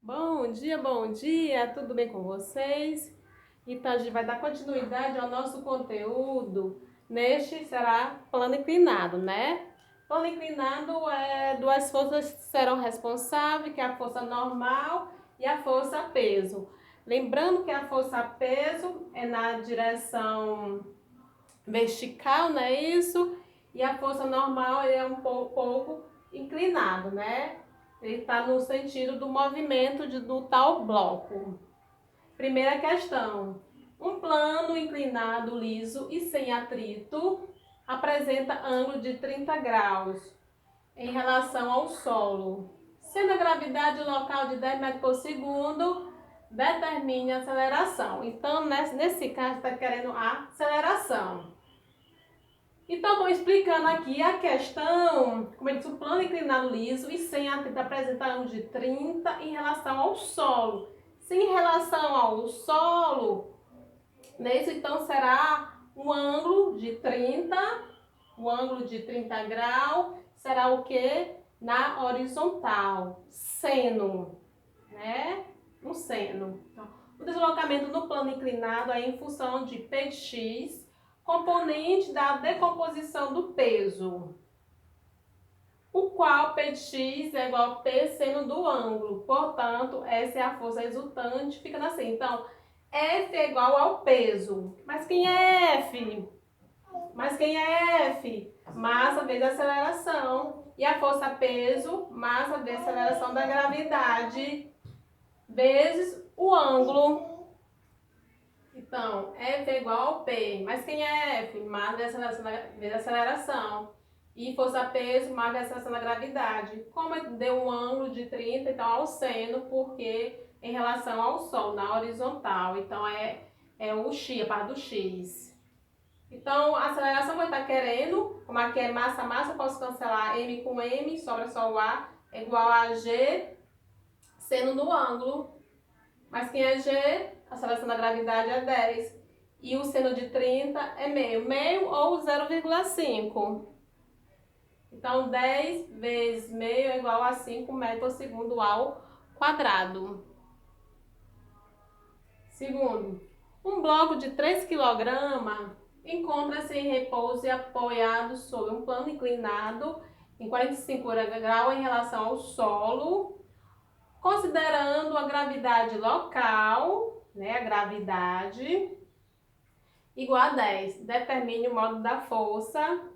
Bom dia, tudo bem com vocês? Então, a gente vai dar continuidade ao nosso conteúdo. Neste será plano inclinado, né? Plano inclinado é duas forças que serão responsáveis, que é a força normal e a força peso. Lembrando que a força peso é na direção vertical, não é isso? E a força normal é um pouco inclinado, né? Ele está no sentido do movimento do tal bloco. Primeira questão. Um plano inclinado liso e sem atrito apresenta ângulo de 30 graus em relação ao solo. Sendo a gravidade local de 10 metros por segundo, determine a aceleração. Então, nesse caso, está querendo a aceleração. Então, vou explicando aqui a questão, como eu disse, o plano inclinado liso e sem atrito apresenta ângulo de 30 em relação ao solo. Se em relação ao solo, nesse então será um ângulo de 30, o ângulo de 30 graus será o que? Na horizontal, seno, né? Um seno. Então, o deslocamento no plano inclinado é em função de P de x, componente da decomposição do peso, o qual P de x é igual a P seno do ângulo. Portanto, essa é a força resultante, fica assim. Então, F é igual ao peso. Mas quem é F? Massa vezes aceleração. E a força peso, massa vezes aceleração da gravidade, vezes o ângulo. Então, F é igual ao P. Mas quem é F? Massa vezes aceleração. E força-peso, massa vezes aceleração da gravidade. Como deu um ângulo de 30, então ao seno, porque em relação ao Sol, na horizontal. Então, é o X, a parte do X. Então, a aceleração vai estar querendo, como aqui é massa, eu posso cancelar M com M, sobra só o A, é igual a G, seno do ângulo. Mas quem é G? A aceleração da gravidade é 10. E o seno de 30 é meio. Meio ou 0,5. Então, 10 vezes meio é igual a 5 metros por segundo ao quadrado. Segundo, um bloco de 3 kg encontra-se em repouso e apoiado sobre um plano inclinado em 45 graus em relação ao solo, considerando a gravidade local, né, a gravidade, igual a 10. Determine o modo da força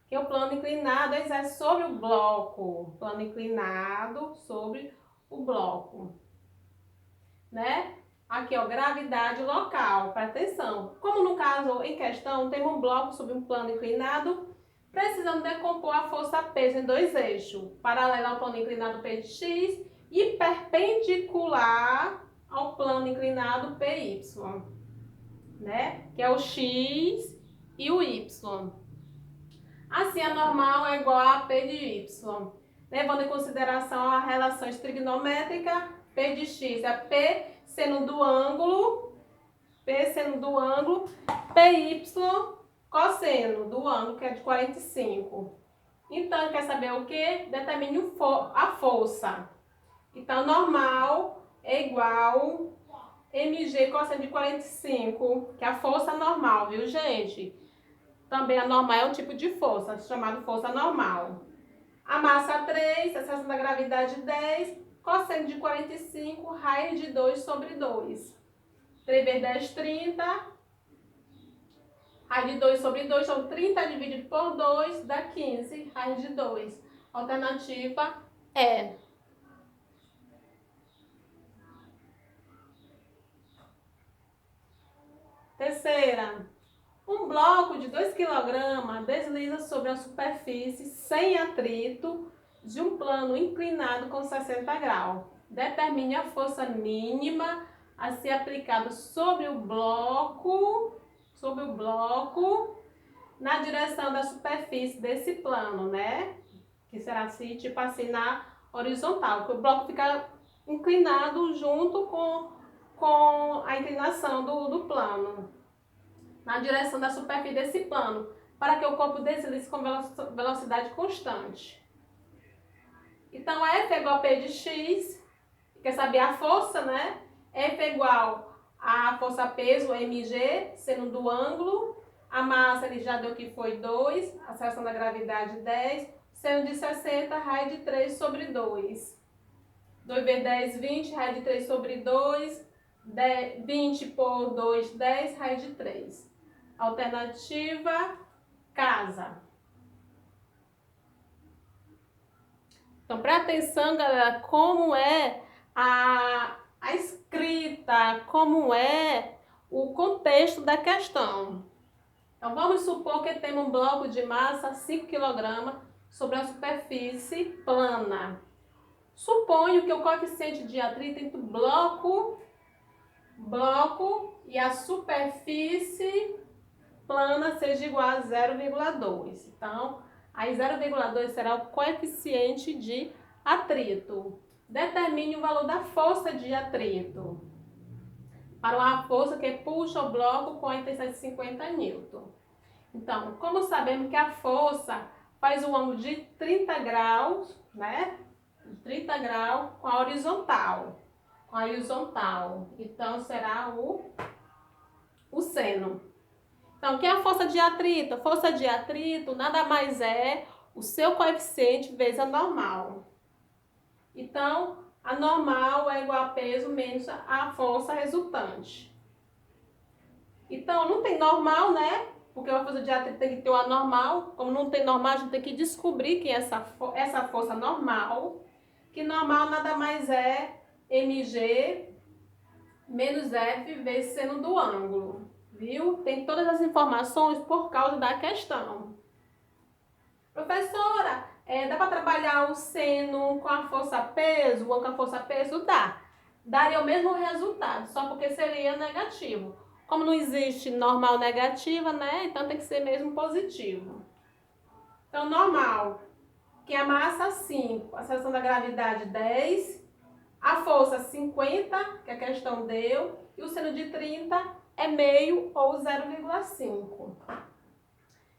que o plano inclinado exerce sobre o bloco. Plano inclinado sobre o bloco, né? Aqui, ó, gravidade local, presta atenção. Como no caso em questão, temos um bloco sobre um plano inclinado, precisamos decompor a força peso em dois eixos, paralelo ao plano inclinado P de x e perpendicular ao plano inclinado PY, né? Que é o x e o y. Assim, a normal é igual a P de y. Levando em consideração a relações trigonométricas, P de x é P seno do ângulo, PY cosseno do ângulo, que é de 45. Então, quer saber o que? Determine a força. Então, normal é igual mg cosseno de 45, que é a força normal, viu, gente? Também a normal é um tipo de força, chamado força normal. A massa 3, a seção da gravidade 10, cosseno de 45, raiz de 2 sobre 2. 3 vezes 10, 30. Raiz de 2 sobre 2, então 30 dividido por 2 dá 15, raiz de 2. Alternativa é. Terceira. Um bloco de 2 kg desliza sobre a superfície sem atrito de um plano inclinado com 60 graus. Determine a força mínima a ser aplicada sobre o bloco na direção da superfície desse plano, né? Que será assim, tipo assim, na horizontal, que o bloco fica inclinado junto com a inclinação do plano, na direção da superfície desse plano, para que o corpo deslize com velocidade constante. Então, F é igual a P de x, quer saber a força, né? F é igual a força-peso, mg, seno do ângulo. A massa ele já deu que foi 2, a aceleração da gravidade 10, seno de 60, raiz de 3 sobre 2. 2 vezes 10, 20, raiz de 3 sobre 2, 20 por 2, 10, raiz de 3. Alternativa, casa. Então, presta atenção, galera, como é a escrita, como é o contexto da questão. Então, vamos supor que temos um bloco de massa 5 kg sobre a superfície plana. Suponho que o coeficiente de atrito entre o bloco e a superfície plana seja igual a 0,2. Então, aí 0,2 será o coeficiente de atrito. Determine o valor da força de atrito para uma força que puxa o bloco com a intensidade de 50 N. Então, como sabemos que a força faz um ângulo de 30 graus, né? 30 graus com a horizontal. Então, será o seno. Então, o que é a força de atrito? A força de atrito nada mais é o seu coeficiente vezes a normal. Então, a normal é igual a peso menos a força resultante. Então, não tem normal, né? Porque a força de atrito tem que ter o anormal. Como não tem normal, a gente tem que descobrir que essa força normal, que normal nada mais é mg menos F vezes seno do ângulo. Viu? Tem todas as informações por causa da questão. Professora, dá para trabalhar o seno com a força-peso ou com a força-peso? Dá. Daria o mesmo resultado, só porque seria negativo. Como não existe normal negativa, né? Então tem que ser mesmo positivo. Então, normal, que a massa 5, a aceleração da gravidade 10, a força 50, que a questão deu, e o seno de 30 é meio ou 0,5.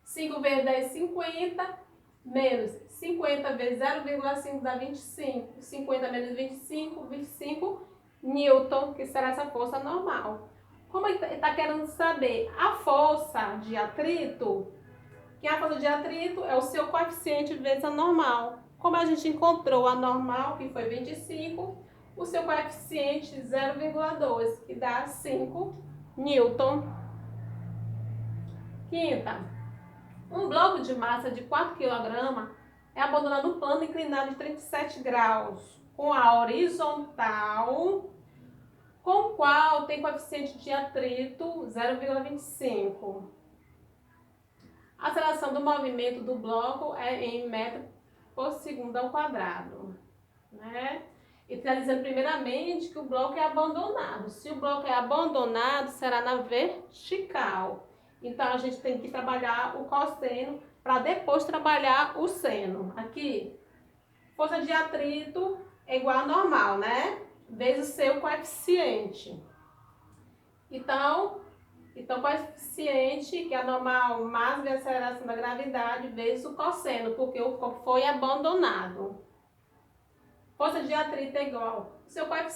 5 vezes 10, 50, menos 50 vezes 0,5 dá 25. 50 menos 25, 25 newton, que será essa força normal. Como ele está querendo saber a força de atrito, que a força de atrito é o seu coeficiente vezes a normal. Como a gente encontrou a normal, que foi 25, o seu coeficiente 0,2, que dá 5 newton. Quinta, um bloco de massa de 4 kg é abandonado no plano inclinado de 37 graus, com a horizontal, com o qual tem coeficiente de atrito 0,25. A aceleração do movimento do bloco é em metro por segundo ao quadrado, né? E está dizendo primeiramente que o bloco é abandonado. Se o bloco é abandonado, será na vertical. Então, a gente tem que trabalhar o cosseno para depois trabalhar o seno. Aqui, força de atrito é igual a normal, né? Vezes o seu coeficiente. Então, coeficiente, que é normal, mais a aceleração da gravidade, vezes o cosseno, porque o corpo foi abandonado. Força de atrito é igual ao seu coeficiente